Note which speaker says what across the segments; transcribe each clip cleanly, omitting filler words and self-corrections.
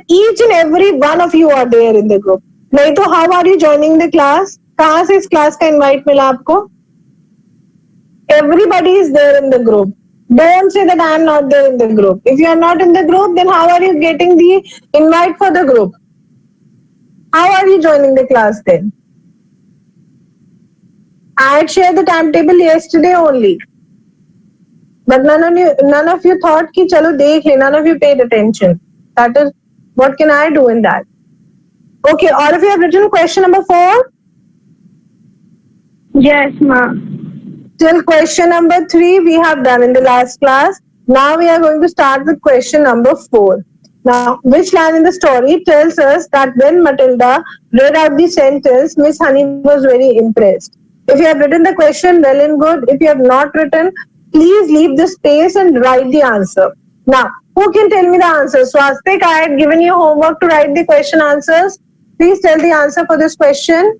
Speaker 1: each and every one of you are there in the group. नहीं तो how are you joining the class? कहाँ से इस class का invite मिला आपको? Everybody is there in the group. Don't say that I am not there in the group. If you are not in the group, then how are you getting the invite for the group? How are you joining the class then? I had shared the timetable yesterday only. But none of you thought कि चलो देख ले. None of you paid attention. That is, what can I do in that? Okay, all of you have written question number 4?
Speaker 2: Yes, ma'am.
Speaker 1: Till question number 3 we have done in the last class. Now we are going to start with question number 4. Now, which line in the story tells us that when Matilda read out the sentence, Miss Honey was very impressed? If you have written the question, well and good. If you have not written, please leave the space and write the answer. Now, who can tell me the answer? Swastik, I had given you homework to write the question answers. Please tell the answer for this question.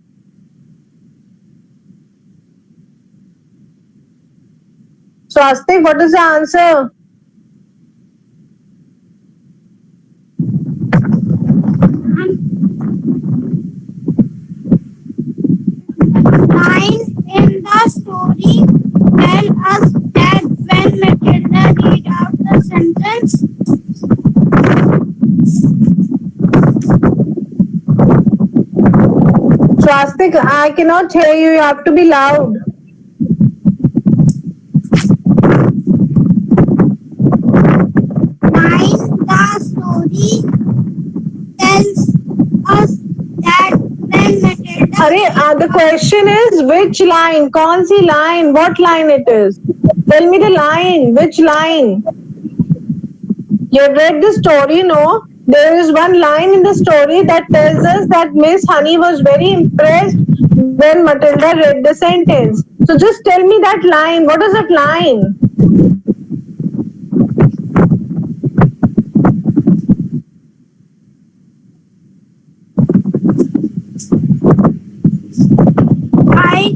Speaker 1: Swastik, what is the answer?
Speaker 2: Line in the story tell us that when Matilda read out the sentence,
Speaker 1: Swastik, I cannot hear you. You have to be loud.
Speaker 2: line the story tells us that when Matilda
Speaker 1: Arey, the question is which line? कौन सी line? What line it is? Tell me the line. Which line? You have read the story, no? There is one line in the story that tells us that Miss Honey was very impressed when Matilda read the sentence. So just tell me that line. What is that line?
Speaker 2: I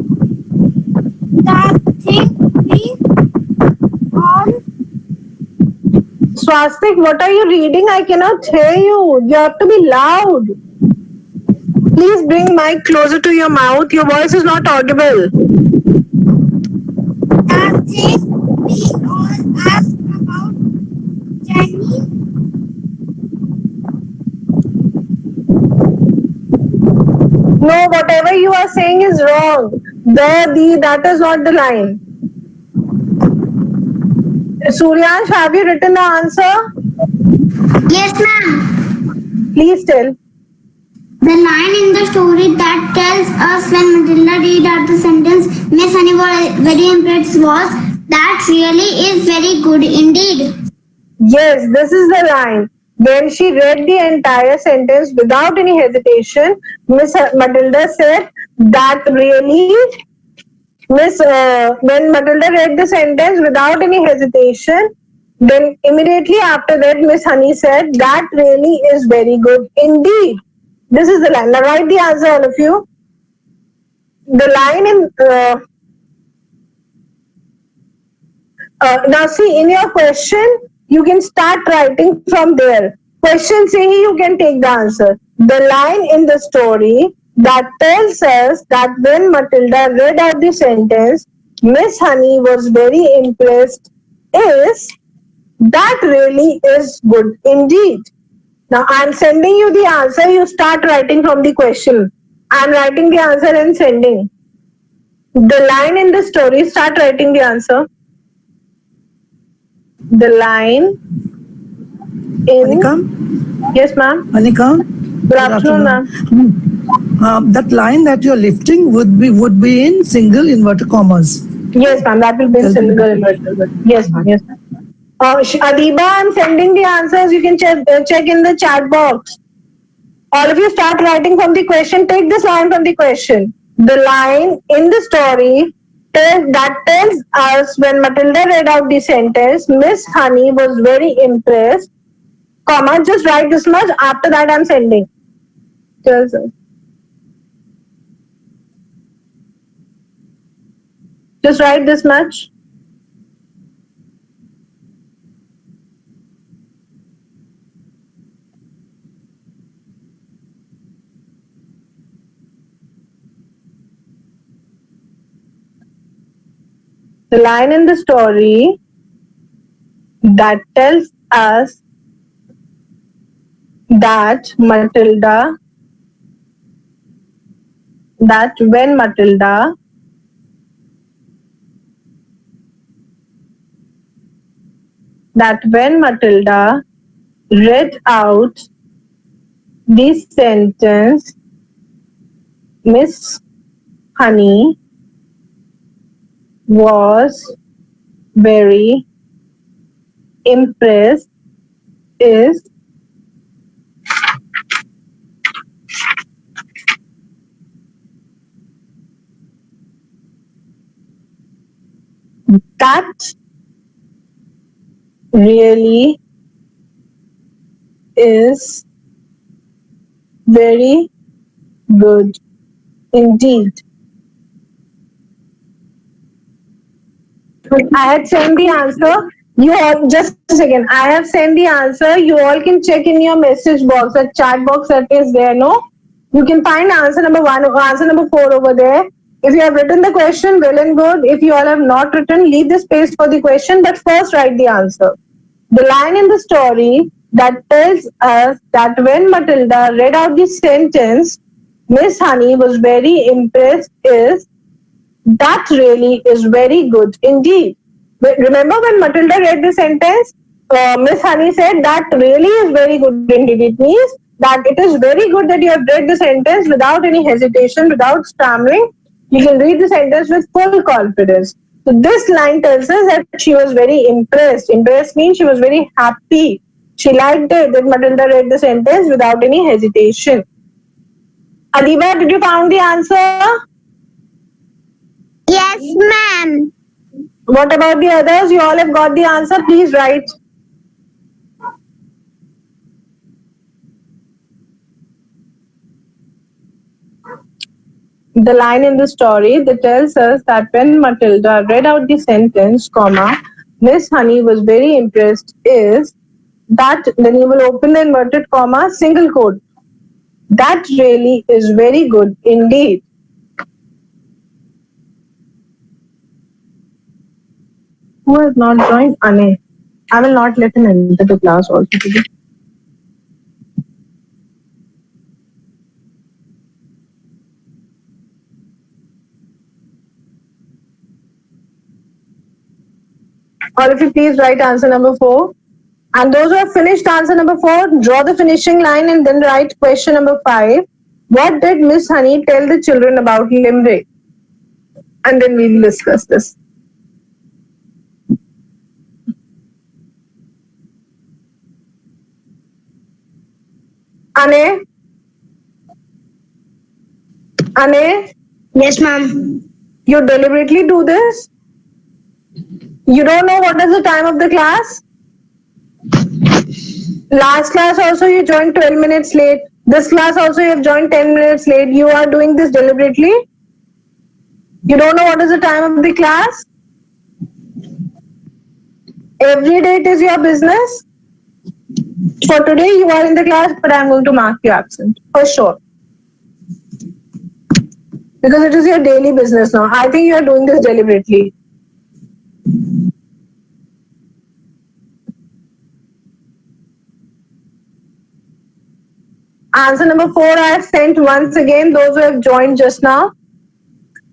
Speaker 2: the thing we all
Speaker 1: Swastik, what are you reading? I cannot hear you. You have to be loud. Please bring mic closer to your mouth. Your voice is not audible.
Speaker 2: the thing we all ask about Jenny.
Speaker 1: No, whatever you are saying is wrong. That is not the line. Suryansh, have you written the answer?
Speaker 2: Yes, ma'am.
Speaker 1: Please tell.
Speaker 2: The line in the story that tells us when Matilda read out the sentence, Miss Honey was very impressed was that really is very good indeed.
Speaker 1: Yes, this is the line. When she read the entire sentence without any hesitation, Miss Matilda said that really, when Matilda read the sentence without any hesitation, then immediately after that, Miss Honey said that really is very good indeed. This is the line. Now write the answer, all of you. The line in now see in your question, you can start writing from there. Question से ही you can take the answer. The line in the story that tells us that when Matilda read out the sentence, Miss Honey was very impressed is that really is good indeed. Now I'm sending you the answer. You start writing from the question. I'm writing the answer and sending. The line in the story, start writing the answer. The line in.
Speaker 3: Anika?
Speaker 1: Yes, ma'am.
Speaker 3: Anika?
Speaker 1: Good afternoon, ma'am.
Speaker 3: That line that you're lifting would be in single inverted commas.
Speaker 1: Yes, ma'am. That will be in single inverted. Yes, ma'am. Yes, ma'am. Adiba, I'm sending the answers. You can check in the chat box. All of you start writing from the question. Take this line from the question. The line in the story that tells us when Matilda read out the sentence, Miss Honey was very impressed, comma, just write this much. After that, I'm sending. Tells us. Just write this much. The line in the story that tells us that when Matilda read out the sentence, Miss Honey was very impressed is that really is very good indeed. I had sent the answer. You all, just a second. I have sent the answer. You all can check in your message box, that chat box that is there. No, you can find answer number 1, answer number 4 over there. If you have written the question, well and good. If you all have not written, leave the space for the question, but first write the answer. The line in the story that tells us that when Matilda read out the sentence, Miss Honey was very impressed is that really is very good indeed. Remember when Matilda read the sentence, Miss Honey said that really is very good indeed. It means that it is very good that you have read the sentence without any hesitation, without stammering. You can read the sentence with full confidence. So this line tells us that she was very impressed. Impressed means she was very happy. She liked it that Matilda read the sentence without any hesitation. Adiba, did you found the answer?
Speaker 2: Yes, ma'am.
Speaker 1: What about the others? You all have got the answer. Please write. The line in the story that tells us that when Matilda read out the sentence, comma, Miss Honey was very impressed is that, then you will open the inverted comma, single quote. That really is very good indeed. Who has not joined? Ane. I will not let him enter the class also today. All of you, please write answer number 4. And those who have finished answer number 4, draw the finishing line and then write question number 5. What did Miss Honey tell the children about limerick? And then we will discuss this. Ane? Ane?
Speaker 2: Yes, ma'am.
Speaker 1: You deliberately do this? You don't know what is the time of the class? Last class also you joined 12 minutes late. This class also you have joined 10 minutes late. You are doing this deliberately? You don't know what is the time of the class? Every day it is your business? For today you are in the class, but I am going to mark you absent. For sure. Because it is your daily business now. I think you are doing this deliberately. Answer number 4 I have sent once again, those who have joined just now.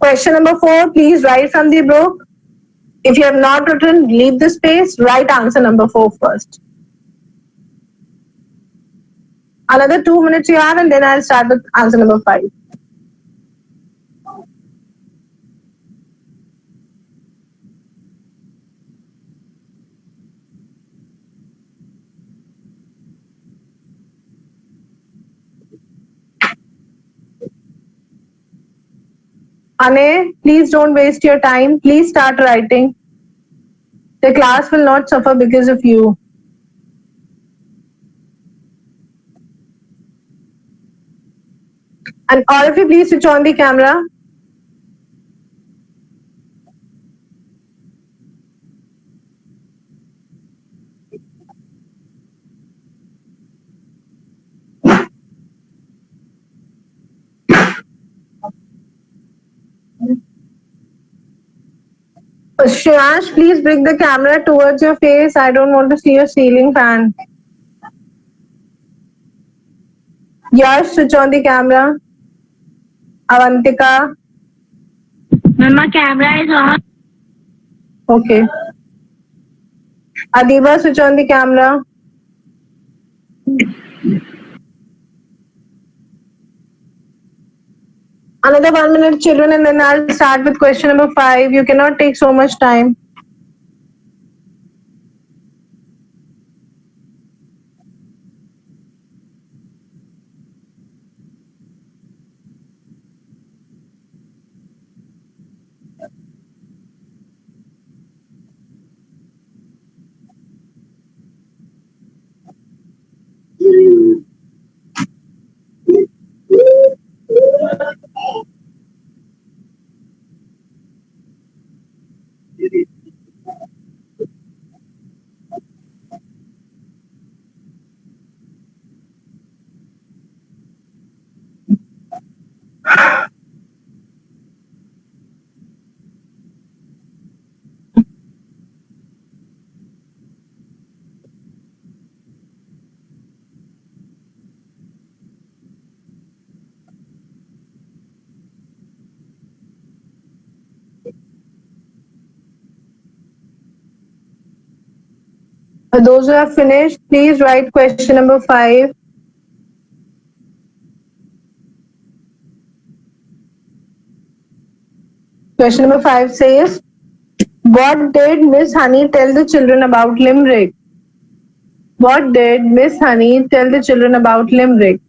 Speaker 1: Question number 4, please write from the book. If you have not written, leave the space, write answer number 4 first. Another 2 minutes you have, and then I'll start with answer number 5. Ane, please don't waste your time. Please start writing. The class will not suffer because of you. And all of you, please switch on the camera. Shreyansh, please bring the camera towards your face. I don't want to see your ceiling fan. Yash, switch on the camera. Avantika.
Speaker 2: Mama, camera is on.
Speaker 1: Okay. Adiba, switch on the camera. Another 1 minute, children, and then I'll start with question number 5. You cannot take so much time. For those who have finished, please write question number 5. Question number 5 says, what did Miss Honey tell the children about Limerick? What did Miss Honey tell the children about Limerick?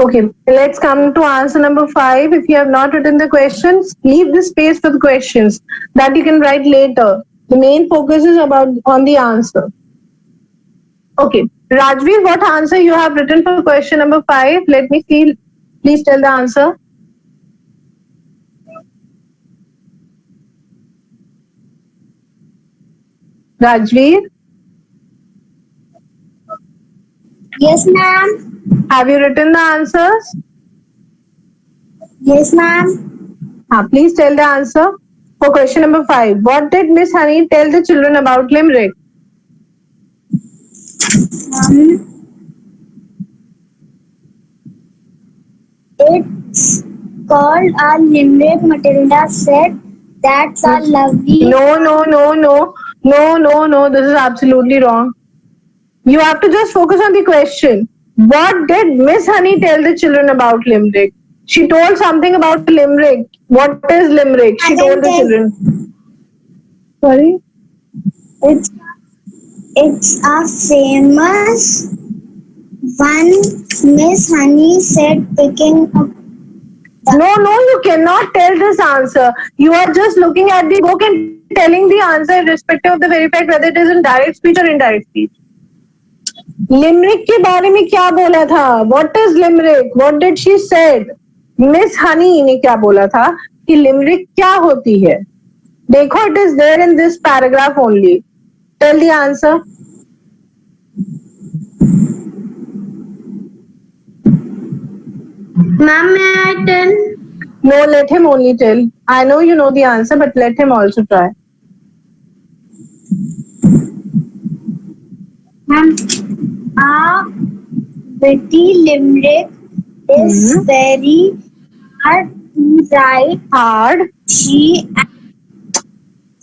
Speaker 1: Okay, let's come to answer number 5. If you have not written the questions, leave the space for the questions that you can write later. The main focus is about on the answer. Okay, Rajveer, what answer you have written for question number 5? Let me see. Please tell the answer. Rajveer,
Speaker 2: Yes, ma'am.
Speaker 1: have you written the answers?
Speaker 2: Yes, ma'am.
Speaker 1: Please tell the answer for question number 5. What did Miss Honey tell the children about Limerick?
Speaker 2: It's called a limerick. Matilda said that's a lovely.
Speaker 1: No. This is absolutely wrong. You have to just focus on the question. What did Miss Honey tell the children about Limerick? She told something about Limerick. What is Limerick? She told the children. Sorry?
Speaker 2: It's a famous one. Miss Honey said picking up.
Speaker 1: No, you cannot tell this answer. You are just looking at the book and telling the answer irrespective of the very fact whether it is in direct speech or indirect speech. Limerick के बारे में क्या बोला था? What is limerick? What did she said? Miss Honey ने क्या बोला था कि लिमरिक क्या होती है? देखो, it is there in this paragraph only. Tell the answer.
Speaker 2: Ma'am, may I tell?
Speaker 1: No, let him only tell. I know you know the answer, but let him also try.
Speaker 2: Ma'am, a witty limerick is very hard to write.
Speaker 1: Hard.
Speaker 2: She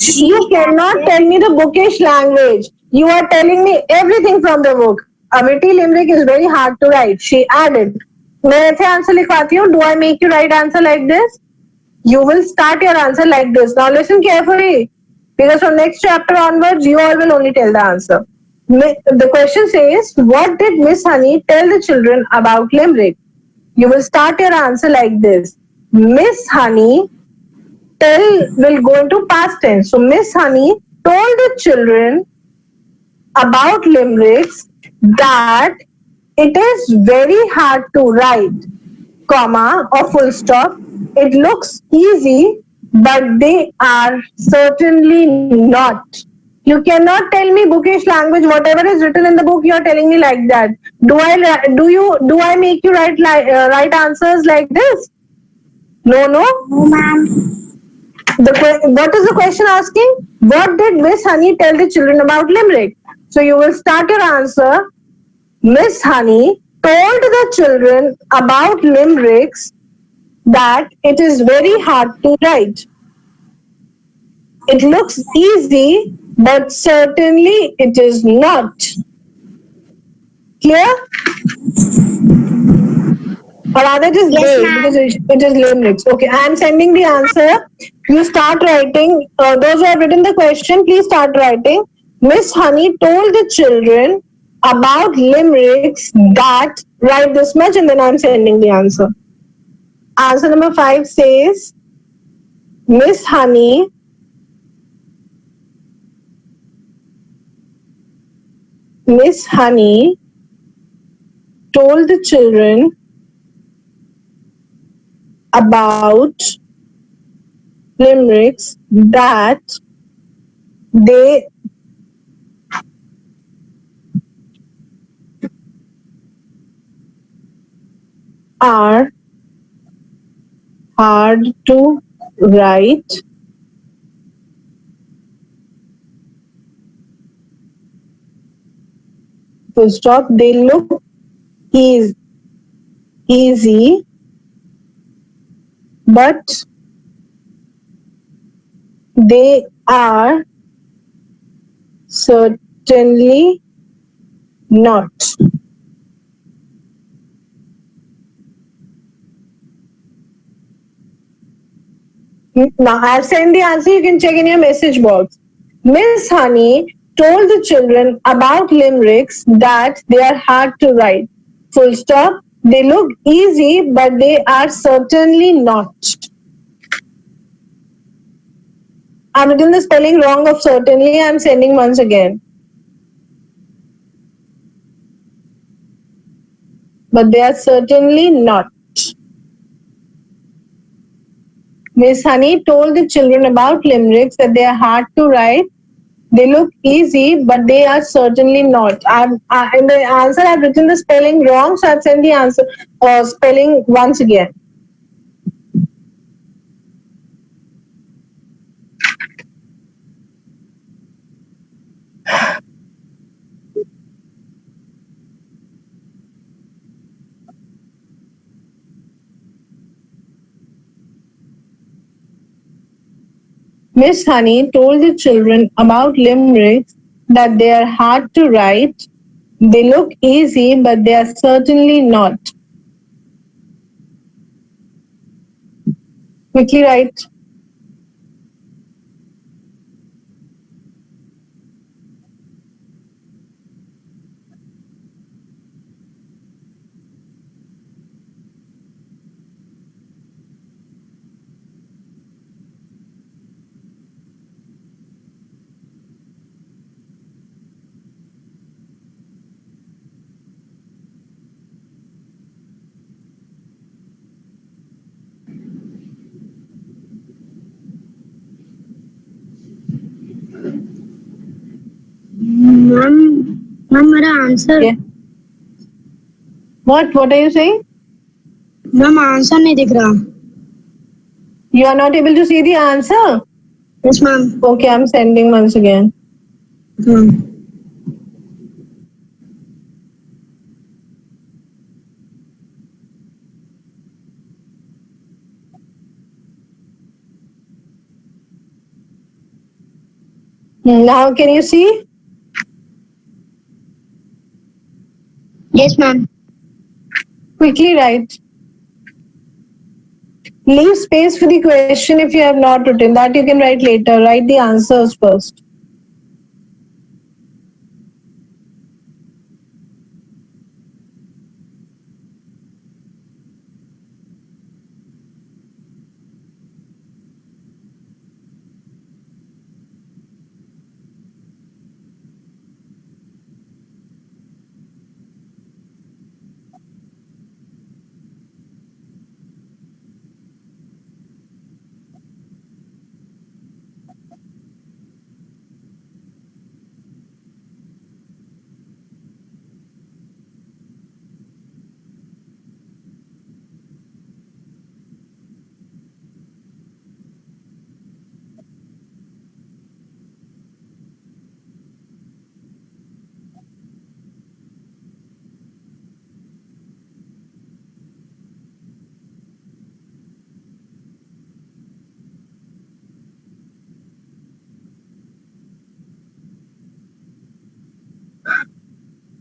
Speaker 1: You cannot tell me the bookish language. You are telling me everything from the book. A witty limerick is very hard to write. She added. मैं ऐसे answer लिखवाती हूँ. Do I make you write answer like this? You will start your answer like this. Now listen carefully, because from next chapter onwards, you all will only tell the answer. The question says, what did Miss Honey tell the children about Limerick? You will start your answer like this. Miss Honey will go into past tense. So Miss Honey told the children about limericks that it is very hard to write. comma or full stop. It looks easy, but they are certainly not. You cannot tell me bookish language. Whatever is written in the book, you are telling me like that. Do I make you write answers like this? No, no.
Speaker 2: No, ma'am.
Speaker 1: What is the question asking? What did Miss Honey tell the children about Limerick? So you will start your answer. Miss Honey told the children about limericks that it is very hard to write. It looks easy, but certainly it is not. Clear? Or rather, it is
Speaker 2: Yes,
Speaker 1: vague
Speaker 2: ma'am.
Speaker 1: because it is limericks. Okay, I am sending the answer. You start writing. Those who have written the question, please start writing. Miss Honey told the children about limericks that write this much, and then I'm sending the answer. Answer number 5 says Miss Honey told the children about limericks that they are hard to write. Full stop. They look easy, but they are certainly not. Now I've sent the answer. You can check in your message box. Miss Honey told the children about limericks that they are hard to write. Full stop. They look easy, but they are certainly not. I've written the spelling wrong of certainly. I'm sending once again. But they are certainly not. Miss Honey told the children about limericks that they are hard to write. They look easy, but they are certainly not. In the answer, I've written the spelling wrong, so I've sent the answer spelling once again. Miss Honey told the children about limericks that they are hard to write. They look easy, but they are certainly not. Quickly write.
Speaker 2: Ma'am मेरा answer
Speaker 1: Yeah. What are you saying?
Speaker 2: Ma'am answer नहीं दिख रहा.
Speaker 1: You are not able to see the answer?
Speaker 2: Yes, ma'am.
Speaker 1: Okay, I'm sending once again. Now can you see?
Speaker 2: Yes, ma'am.
Speaker 1: Quickly write. Leave space for the question if you have not written. That you can write later. Write the answers first.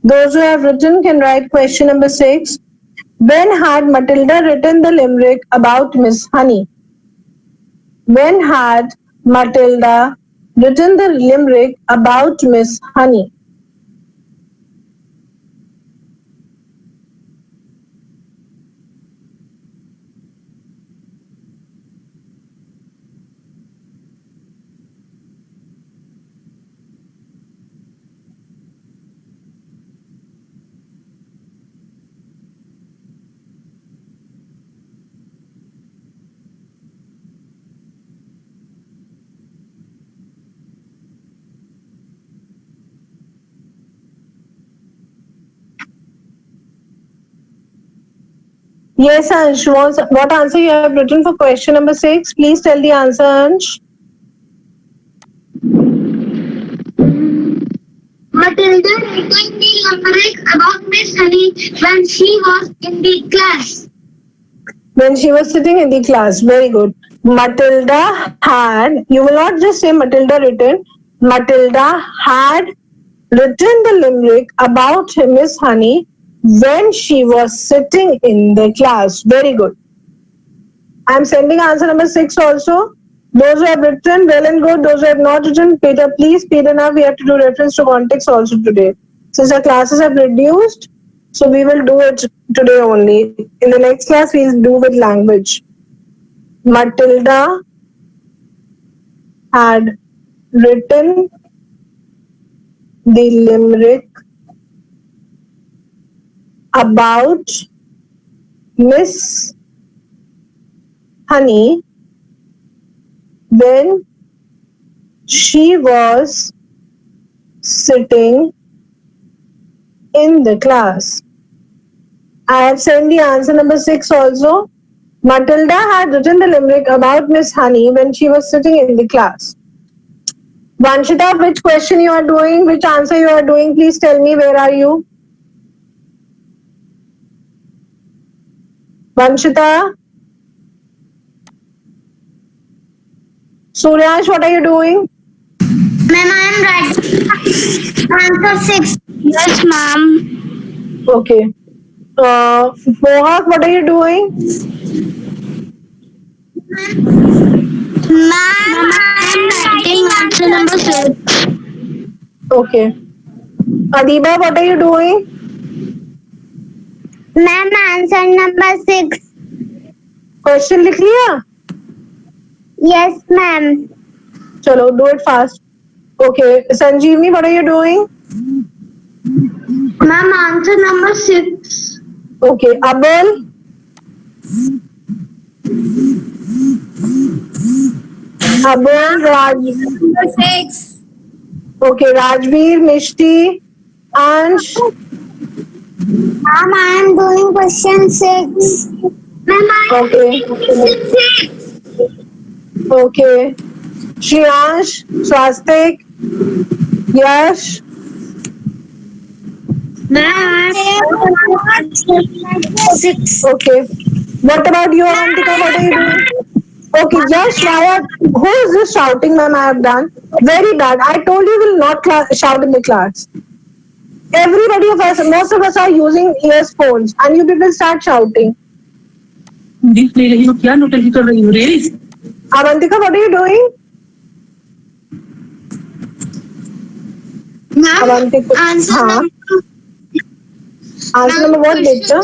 Speaker 1: Those who have written can write question number 6. When had Matilda written the limerick about Miss Honey? When had Matilda written the limerick about Miss Honey? Yes, Ansh. What answer you have written for question number 6? Please tell the answer, Ansh.
Speaker 2: Matilda written the limerick about Miss Honey when she was in the class.
Speaker 1: When she was sitting in the class. Very good. Matilda had, you will not just say Matilda written, Matilda had written the limerick about Miss Honey when she was sitting in the class. Very good. I'm sending answer number 6 also. Those who have written, well and good. Those who have not written, Peter, please speed enough. We have to do reference to context also today. Since our classes have reduced, so we will do it today only. In the next class, we'll do with language. Matilda had written the limerick about Miss Honey when she was sitting in the class. I have sent the answer number 6 also. Matilda had written the limerick about Miss Honey when she was sitting in the class. Vanshita, which question you are doing? Which answer you are doing? Please tell me, where are you? Vanshita? Suryash, what are you doing?
Speaker 2: Ma'am, I am writing answer 6. Yes, ma'am.
Speaker 1: Okay. Mohak, what are you doing?
Speaker 2: Ma'am, I am writing answer number 6.
Speaker 1: Okay. Adiba, what are you doing?
Speaker 2: Ma'am, answer number 6.
Speaker 1: Question लिख लिया?
Speaker 2: Yes, ma'am.
Speaker 1: Chalo, do it fast. Okay. Sanjeevni, what are you doing?
Speaker 2: Ma'am, answer number 6.
Speaker 1: Okay. Abel? Abel, Raj.
Speaker 2: Number 6.
Speaker 1: Okay. Rajveer, Mishti, Ansh.
Speaker 2: Ma'am, I am doing question 6. Ma'am, I am
Speaker 1: Okay.
Speaker 2: doing question 6.
Speaker 1: Okay. Shriyansh, Swastik, Yash.
Speaker 2: Ma'am, I am 6.
Speaker 1: Okay. What about you, Avantika? What are you doing? Okay, Yash, who is this shouting, ma'am? I have done very bad. I told you will not shout in the class. Everybody of us, most of us are using earphones, and you people start shouting.
Speaker 3: देख ले रही हो क्या नोटंकी कर रही हो रे?
Speaker 1: Avantika, what are you doing?
Speaker 2: Ma'am,
Speaker 1: Avantika,
Speaker 2: answer
Speaker 1: हाँ.
Speaker 2: number
Speaker 1: Answer number what, beta?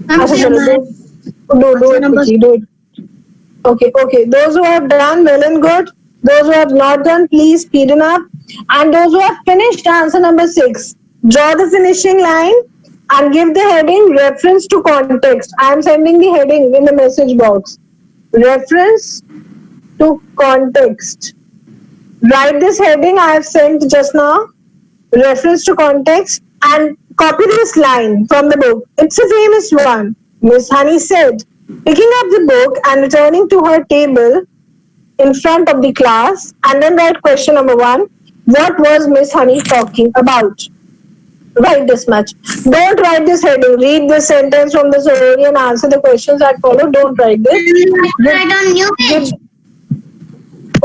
Speaker 1: अच्छा चलो do it quickly, do it. Okay. Those who have done well and good. Those who have not done, please speed it up. And those who have finished, answer number 6. Draw the finishing line and give the heading reference to context. I am sending the heading in the message box. Reference to context. Write this heading I have sent just now. Reference to context, and copy this line from the book. It's a famous one. Miss Honey said, picking up the book and returning to her table in front of the class, and then write question number 1. What was Miss Honey talking about? Write this much. Don't write this heading. Read this sentence from the story and answer the questions that follow. Don't write this.
Speaker 2: Write on new page.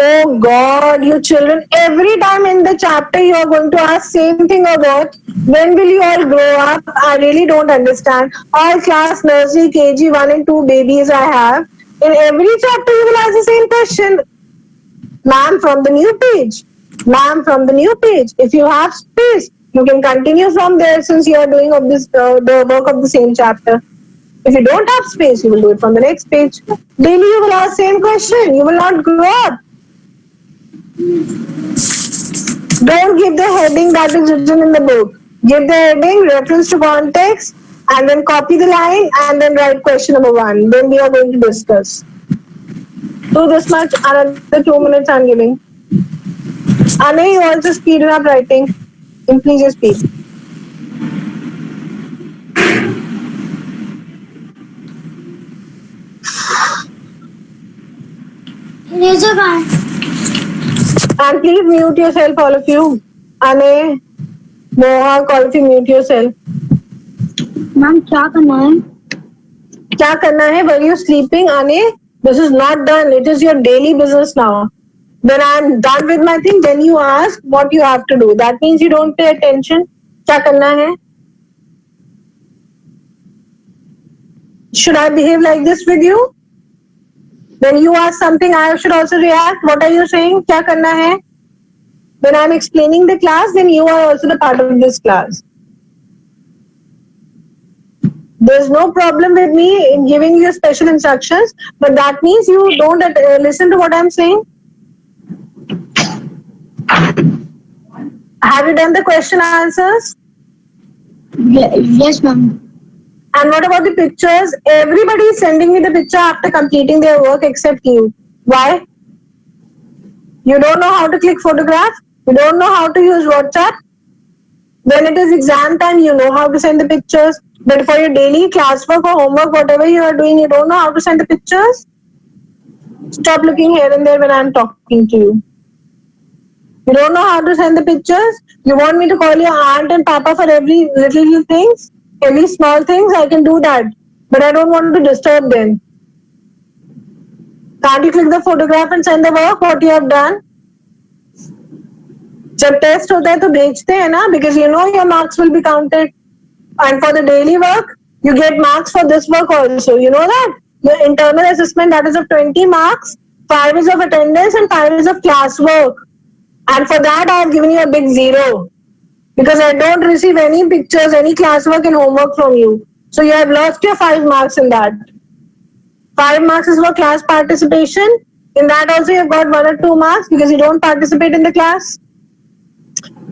Speaker 1: Oh God, you children, every time in the chapter you are going to ask same thing about when will you all grow up? I really don't understand. All class nursery, KG 1 and 2 babies I have. In every chapter you will ask the same question. Ma'am, from the new page. Ma'am, from the new page. If you have space, you can continue from there since you are doing of this the work of the same chapter. If you don't have space, you will do it from the next page. Daily you will ask same question. You will not grow up. Don't give the heading that is written in the book. Give the heading, reference to context, and then copy the line and then write question number 1. Then we are going to discuss. Do this much, another 2 minutes I'm giving. Ane, you also speed up writing. Increase your speed.
Speaker 2: Razor guy.
Speaker 1: And please mute yourself, all of you. Ane, Mohak, all of you mute yourself.
Speaker 2: Ma'am क्या करना है?
Speaker 1: क्या करना है? Were you sleeping, Ane? This is not done. It is your daily business now. When I'm done with my thing, then you ask what you have to do. That means you don't pay attention. क्या करना है? Should I behave like this with you? When you ask something, I should also react. What are you saying? क्या करना है? When I'm explaining the class, then you are also the part of this class. There's no problem with me in giving you special instructions, but that means you don't listen to what I'm saying. Have you done the question answers?
Speaker 2: Yes, ma'am.
Speaker 1: And what about the pictures? Everybody is sending me the picture after completing their work except you. Why? You don't know how to click photograph? You don't know how to use WhatsApp? When it is exam time, you know how to send the pictures. But for your daily classwork or homework, whatever you are doing, you don't know how to send the pictures? Stop looking here and there when I'm talking to you. You don't know how to send the pictures? You want me to call your aunt and papa for every little things? Every small things? I can do that. But I don't want to disturb them. Can't you click the photograph and send the work, what you have done? जब test होता है तो भेजते हैं ना, because you know your marks will be counted. And for the daily work, you get marks for this work also. You know that? Your internal assessment, that is of 20 marks, 5 is of attendance and 5 is of class work. And for that, I have given you a big 0. Because I don't receive any pictures, any classwork and homework from you. So you have lost your 5 marks in that. 5 marks is for class participation. In that also you have got 1 or 2 marks because you don't participate in the class.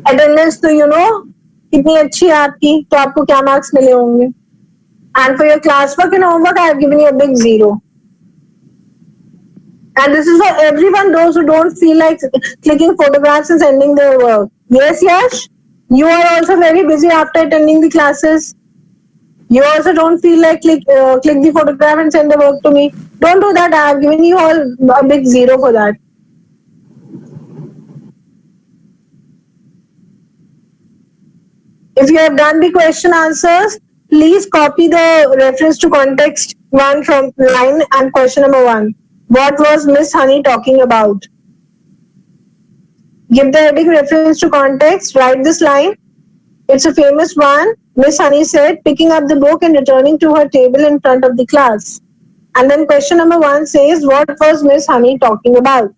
Speaker 1: Attendance तो you know कितनी अच्छी है आपकी, तो आपको क्या marks मिले होंगे. And for your classwork and homework, I have given you a big 0. And this is for everyone, those who don't feel like clicking photographs and sending their work. Yes, Yash? You are also very busy after attending the classes. You also don't feel like click the photograph and send the work to me. Don't do that. I have given you all a big 0 for that. If you have done the question answers, please copy the reference to context 1 from line and question number 1. What was Miss Honey talking about? Give the heading, reference to context, write this line. It's a famous one. Miss Honey said, picking up the book and returning to her table in front of the class. And then question number 1 says, what was Miss Honey talking about?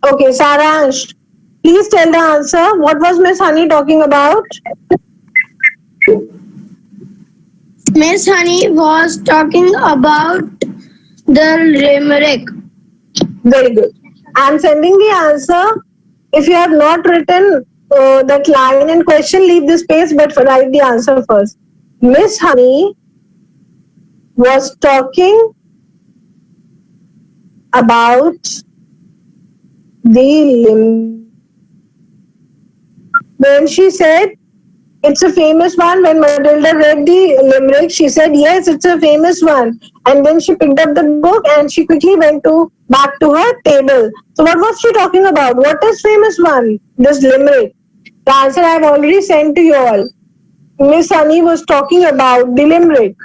Speaker 1: Okay, Saransh, please tell the answer. What was Miss Honey talking about?
Speaker 2: Miss Honey was talking about the limerick.
Speaker 1: Very good. I'm sending the answer. If you have not written that line and question, leave this page, but write the answer first. Miss Honey was talking about the limb. When she said, It's a famous one. When Matilda read the limerick, she said, "Yes, it's a famous one." And then she picked up the book and she quickly went to back to her table. So, what was she talking about? What is famous one? This limerick. The answer I have already sent to you all. Miss Honey was talking about the limerick.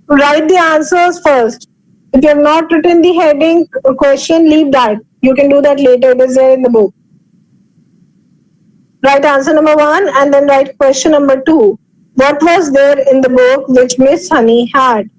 Speaker 1: Write the answers first. If you have not written the heading question, leave that. You can do that later. It is there in the book. Write answer number 1 and then write question number 2. What was there in the book which Miss Honey had?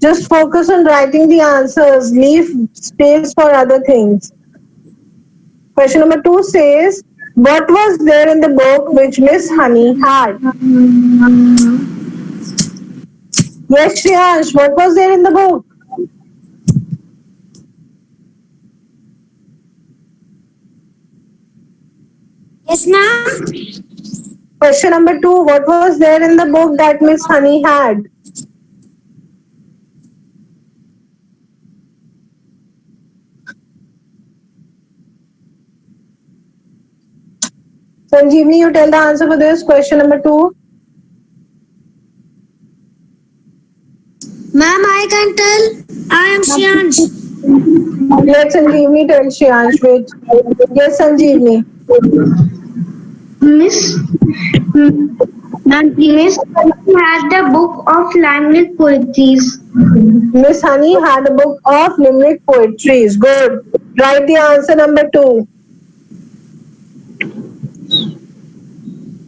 Speaker 1: Just focus on writing the answers. Leave space for other things. Question number 2 says, what was there in the book which Miss Honey had? Yes, Shreyansh, what was there in the book?
Speaker 2: Yes, ma'am.
Speaker 1: Question number 2, what was there in the book that Miss Honey had? Sanjeevni, you tell the answer for this. Question number 2.
Speaker 2: Ma'am, I can tell. I am Shreyansh.
Speaker 1: Let Sanjeevni tell Shreyansh. Wait. Yes, Sanjeevni.
Speaker 2: Miss had the book of limerick poetries.
Speaker 1: Miss Honey had a book of limerick poetries. Good. Write the answer number 2.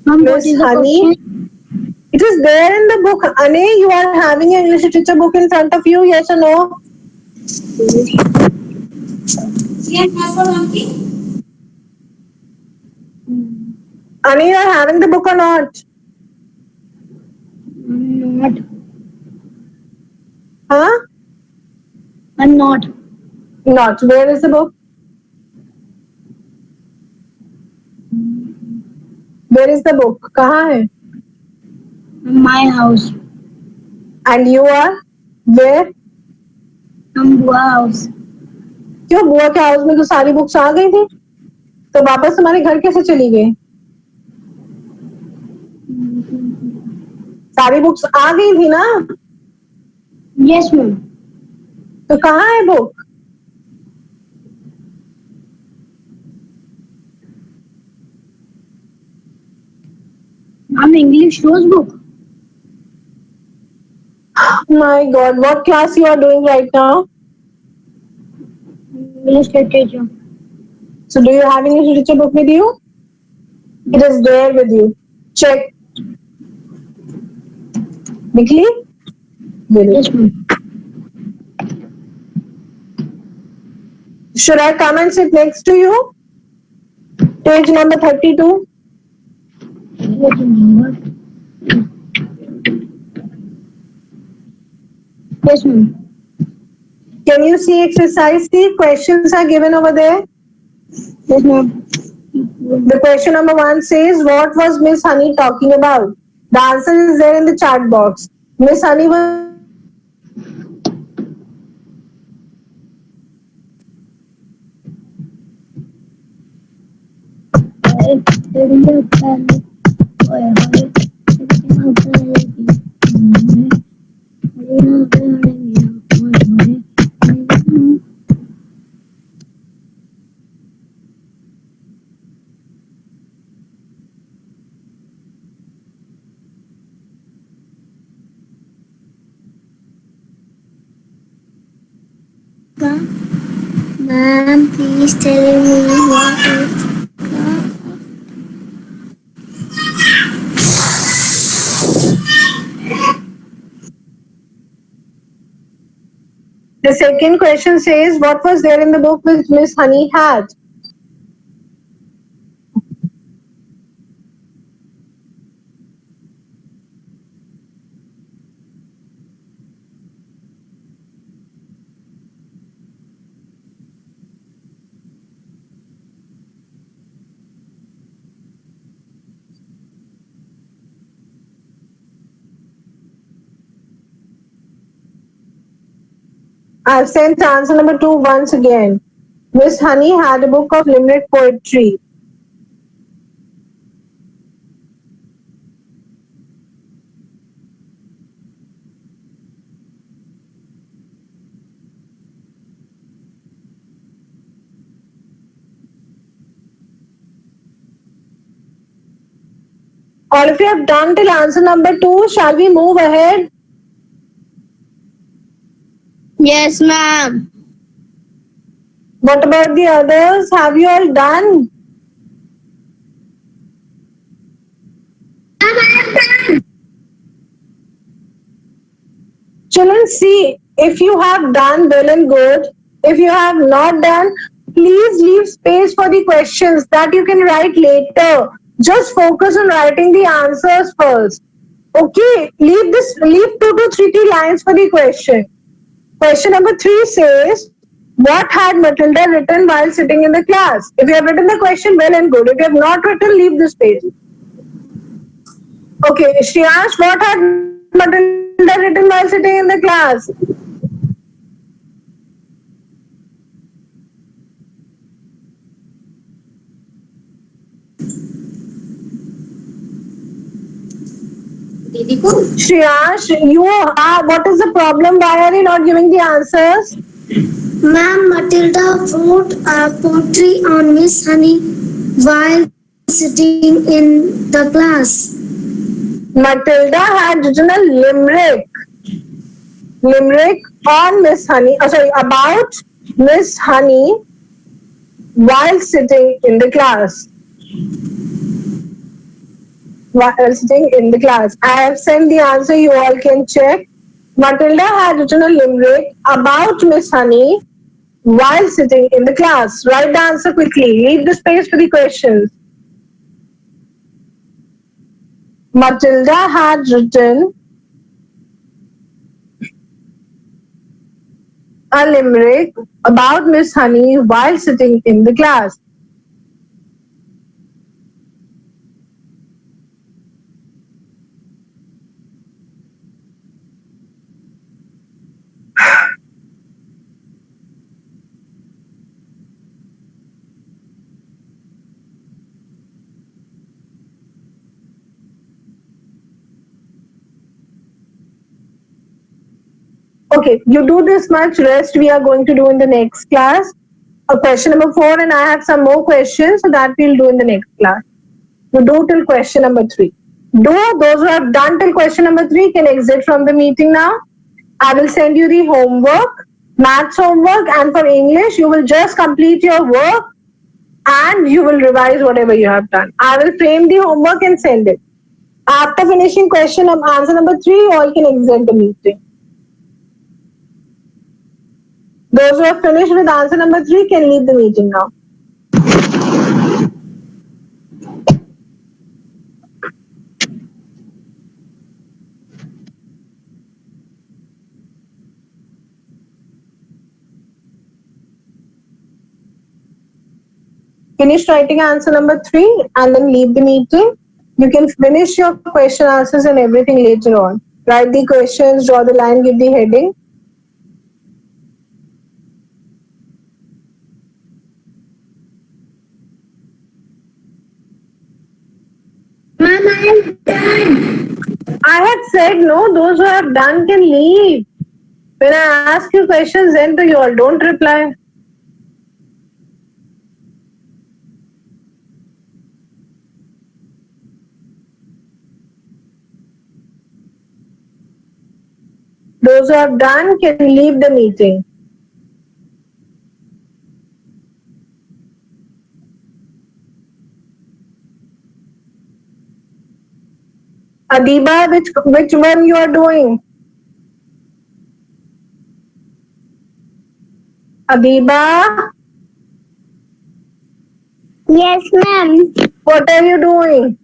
Speaker 1: Miss Honey. It is there in the book. Ane, you are having an English literature book in front of you. Yes or no? Ane, you are having the book or not?
Speaker 2: Not.
Speaker 1: Huh?
Speaker 2: I'm not.
Speaker 1: Not. Where is the book? Where is the book? कहाँ है?
Speaker 2: My house.
Speaker 1: And you are? Where?
Speaker 2: Bua house.
Speaker 1: क्यों बुआ के house में तो सारी books आ गई थी तो वापस तुम्हारे घर कैसे चली गई सारी बुक्स आ गई थी ना
Speaker 2: Yes, ma'am.
Speaker 1: तो कहाँ है book
Speaker 2: I'm English rose book.
Speaker 1: My God, what class you are doing right now?
Speaker 2: English literature.
Speaker 1: So do you have English literature book with you? It is there with you. Check. Nikli?
Speaker 2: Yes, ma'am.
Speaker 1: Should I come and sit next to you? Page number 32.
Speaker 2: Yes, ma'am.
Speaker 1: Can you see exercise C? Questions are given over there.
Speaker 2: Yes, ma'am.
Speaker 1: The question number 1 says, what was Miss Honey talking about? The answer is there in the chat box. Miss Honey was
Speaker 2: Ma'am, please tell me what is
Speaker 1: The second question says, what was there in the book which Miss Honey had? I've sent answer number 2 once again. Miss Honey had a book of limerick poetry. All of you have done till answer number 2. Shall we move ahead?
Speaker 2: Yes, ma'am.
Speaker 1: What about the others? Have you all done? Children, see, if you have done well and good, if you have not done, please leave space for the questions that you can write later. Just focus on writing the answers first. Okay, leave 2 to 3 lines for the question. Question number 3 says, what had Matilda written while sitting in the class? If you have written the question, well and good. If you have not written, leave the space. Okay, Shreyansh, what had Matilda written while sitting in the class? Shreyansh, what is the problem? Why are you not giving the answers?
Speaker 2: Ma'am, Matilda wrote poetry on Miss Honey while sitting in the class.
Speaker 1: Matilda had written a limerick on Miss Honey, about Miss Honey while sitting in the class. While sitting in the class. I have sent the answer, you all can check. Matilda had written a limerick about Miss Honey while sitting in the class. Write the answer quickly. Leave the space for the questions. Matilda had written a limerick about Miss Honey while sitting in the class. Okay, you do this much, rest we are going to do in the next class. Question number 4, and I have some more questions, so that we'll do in the next class. You do till question number 3. Those who have done till question number 3 can exit from the meeting now. I will send you the homework, maths homework, and for English, you will just complete your work and you will revise whatever you have done. I will frame the homework and send it. After finishing question of answer number 3, you all can exit the meeting. Those who have finished with answer number 3 can leave the meeting now. Finish writing answer number 3 and then leave the meeting. You can finish your question answers and everything later on. Write the questions, draw the line, give the heading.
Speaker 2: Ma'am, I am done.
Speaker 1: I had said no, those who have done can leave. When I ask you questions, then you all don't reply. Those who have done can leave the meeting. Adiba, which one you are doing? Abiba,
Speaker 2: Yes, ma'am.
Speaker 1: what are you doing?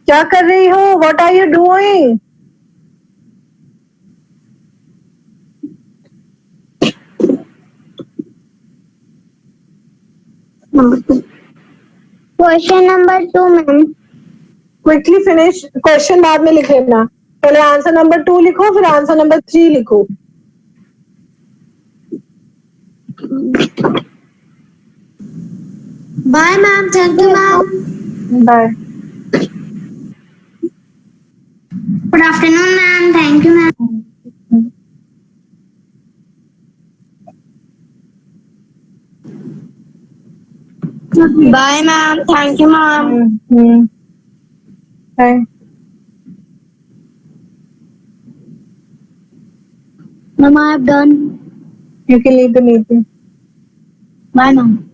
Speaker 1: क्या कर रही हो? What are you doing?
Speaker 2: Question number 2, ma'am.
Speaker 1: Quickly finish. Question बाद में लिख लेना. पहले answer number 2 लिखो, फिर आंसर नंबर 3 लिखो.
Speaker 2: Bye, ma'am. Thank you, ma'am.
Speaker 1: Bye.
Speaker 2: Good afternoon, ma'am. Thank you, ma'am. Bye, ma'am. Thank you, ma'am.
Speaker 1: Bye.
Speaker 2: Ma'am, I have done.
Speaker 1: You can leave the meeting.
Speaker 2: Bye, ma'am.